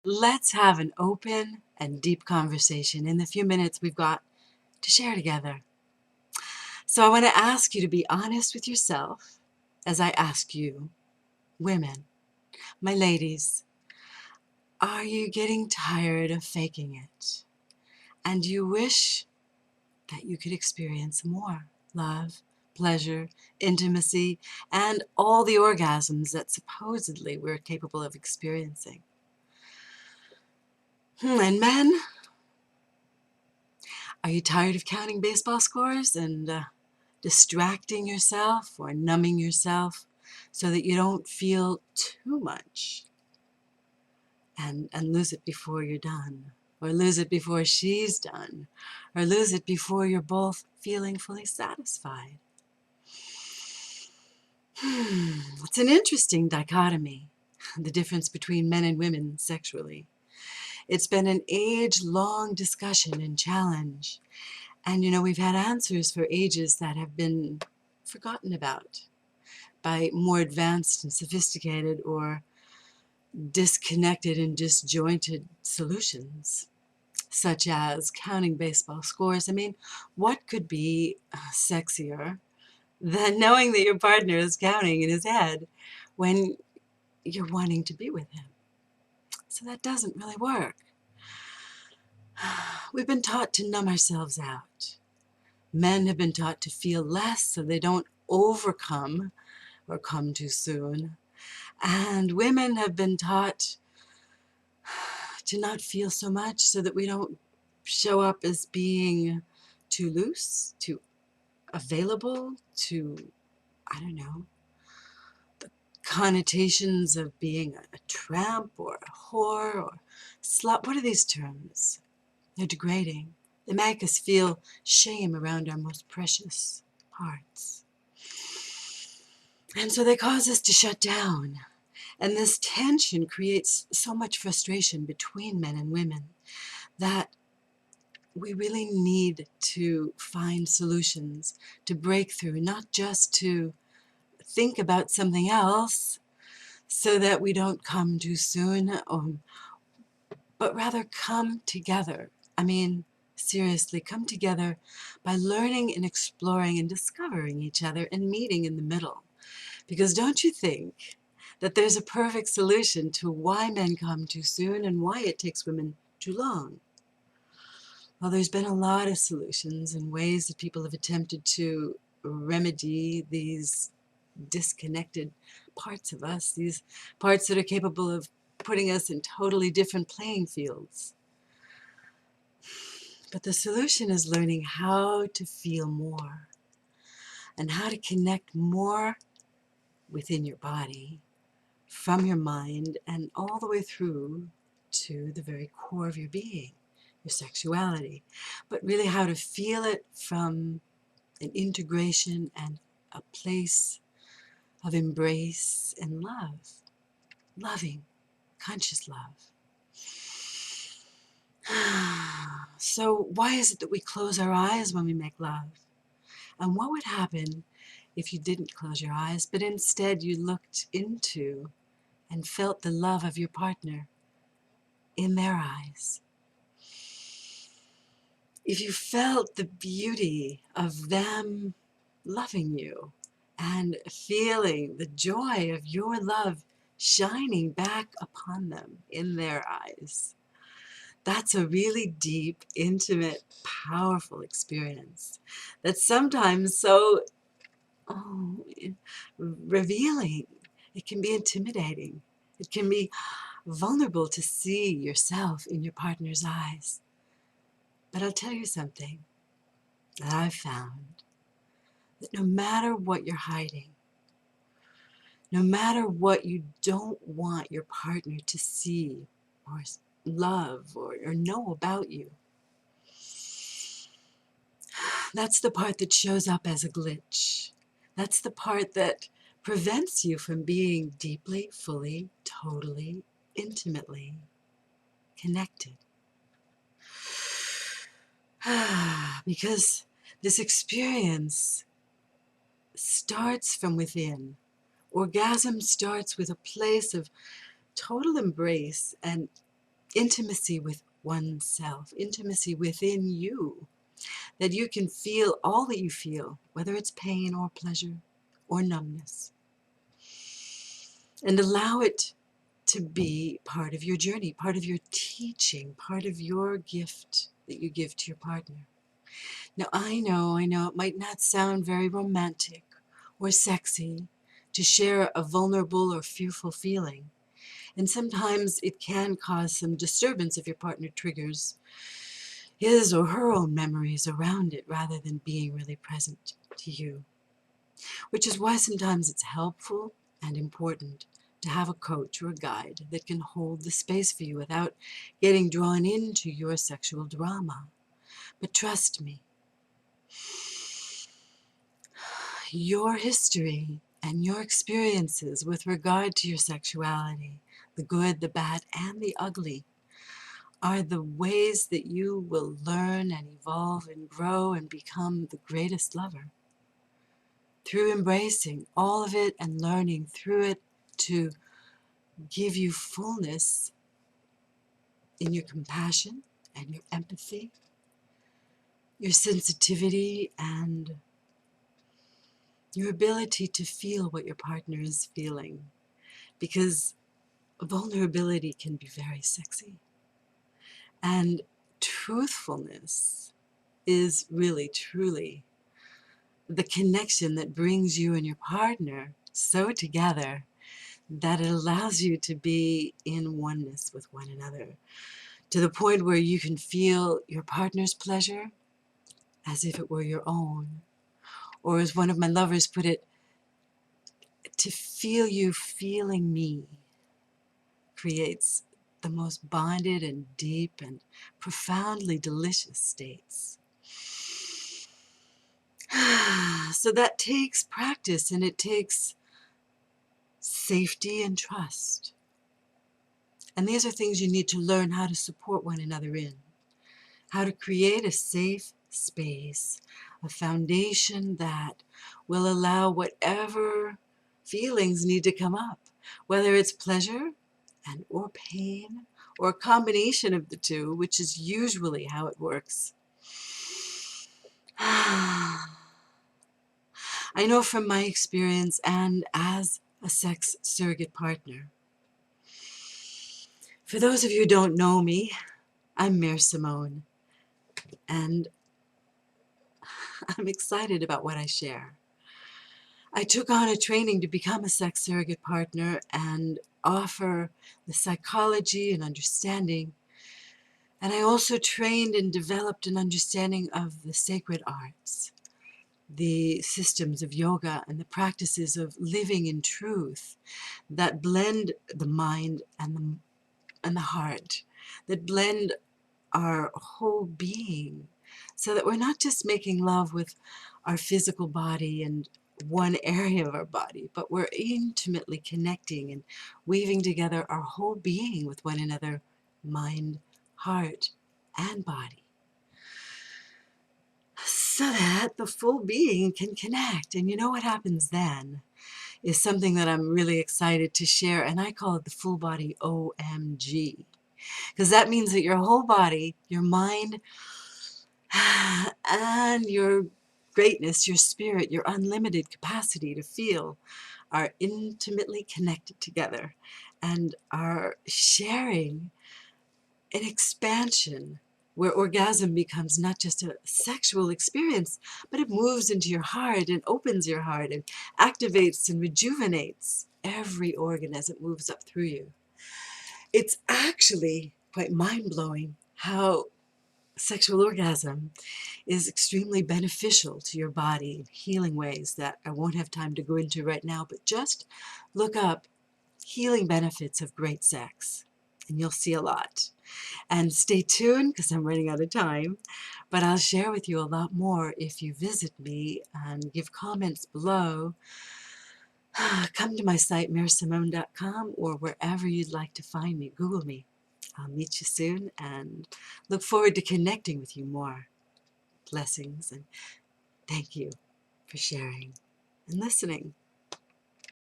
Let's have an open and deep conversation in the few minutes we've got to share together. So I want to ask you to be honest with yourself as I ask you, women, my ladies, are you getting tired of faking it? And do you wish that you could experience more love, pleasure, intimacy, and all the orgasms that supposedly we're capable of experiencing? And men, are you tired of counting baseball scores and distracting yourself or numbing yourself so that you don't feel too much and lose it before you're done, or lose it before she's done, or lose it before you're both feeling fully satisfied? It's an interesting dichotomy, the difference between men and women sexually. It's been an age-long discussion and challenge. And we've had answers for ages that have been forgotten about by more advanced and sophisticated or disconnected and disjointed solutions, such as counting baseball scores. I mean, what could be sexier than knowing that your partner is counting in his head when you're wanting to be with him? So that doesn't really work. We've been taught to numb ourselves out. Men have been taught to feel less so they don't overcome or come too soon. And women have been taught to not feel so much so that we don't show up as being too loose, too available, too, I don't know, the connotations of being a tramp or a whore or slut. What are these terms? They're degrading. They make us feel shame around our most precious parts. And so they cause us to shut down. And this tension creates so much frustration between men and women that we really need to find solutions to break through, not just to think about something else so that we don't come too soon, but rather come together. I mean, seriously, come together by learning and exploring and discovering each other and meeting in the middle. Because don't you think that there's a perfect solution to why men come too soon and why it takes women too long? Well, there's been a lot of solutions and ways that people have attempted to remedy these disconnected parts of us, these parts that are capable of putting us in totally different playing fields. But the solution is learning how to feel more and how to connect more within your body, from your mind, and all the way through to the very core of your being, your sexuality. But really how to feel it from an integration and a place of embrace and love, loving, conscious love. So why is it that we close our eyes when we make love? And what would happen if you didn't close your eyes, but instead you looked into and felt the love of your partner in their eyes? If you felt the beauty of them loving you and feeling the joy of your love shining back upon them in their eyes, that's a really deep, intimate, powerful experience that's sometimes so revealing. It can be intimidating. It can be vulnerable to see yourself in your partner's eyes. But I'll tell you something that I've found, that no matter what you're hiding, no matter what you don't want your partner to see or love or know about you, that's the part that shows up as a glitch. That's the part that prevents you from being deeply, fully, totally, intimately connected. Because this experience starts from within. Orgasm starts with a place of total embrace and intimacy with oneself, intimacy within you, that you can feel all that you feel, whether it's pain or pleasure or numbness, and allow it to be part of your journey, part of your teaching, part of your gift that you give to your partner. Now, I know it might not sound very romantic or sexy to share a vulnerable or fearful feeling, and sometimes it can cause some disturbance if your partner triggers his or her own memories around it rather than being really present to you. Which is why sometimes it's helpful and important to have a coach or a guide that can hold the space for you without getting drawn into your sexual drama. But trust me, your history and your experiences with regard to your sexuality, the good, the bad, and the ugly, are the ways that you will learn and evolve and grow and become the greatest lover. Through embracing all of it and learning through it to give you fullness in your compassion and your empathy, your sensitivity, and your ability to feel what your partner is feeling. Because vulnerability can be very sexy. And truthfulness is really, truly the connection that brings you and your partner so together that it allows you to be in oneness with one another, to the point where you can feel your partner's pleasure as if it were your own. Or as one of my lovers put it, to feel you feeling me creates the most bonded and deep and profoundly delicious states. So that takes practice, and it takes safety and trust. And these are things you need to learn how to support one another in. How to create a safe space, a foundation that will allow whatever feelings need to come up, whether it's pleasure and or pain, or a combination of the two, which is usually how it works. I know from my experience and as a sex surrogate partner. For those of you who don't know me, I'm Mare Simone, and I'm excited about what I share. I took on a training to become a sex surrogate partner and offer the psychology and understanding. And I also trained and developed an understanding of the sacred arts, the systems of yoga, and the practices of living in truth that blend the mind and the heart, that blend our whole being, so that we're not just making love with our physical body and one area of our body, but we're intimately connecting and weaving together our whole being with one another, mind, heart, and body, so that the full being can connect. And you know what happens then is something that I'm really excited to share, and I call it the full body OMG. Because that means that your whole body, your mind, and your greatness, your spirit, your unlimited capacity to feel are intimately connected together and are sharing an expansion where orgasm becomes not just a sexual experience, but it moves into your heart and opens your heart and activates and rejuvenates every organ as it moves up through you. It's actually quite mind-blowing how sexual orgasm is extremely beneficial to your body in healing ways that I won't have time to go into right now, but just look up healing benefits of great sex and you'll see a lot. And stay tuned because I'm running out of time, but I'll share with you a lot more if you visit me and give comments below. Come to my site, maresimone.com, or wherever you'd like to find me. Google me. I'll meet you soon and look forward to connecting with you more. Blessings, and thank you for sharing and listening.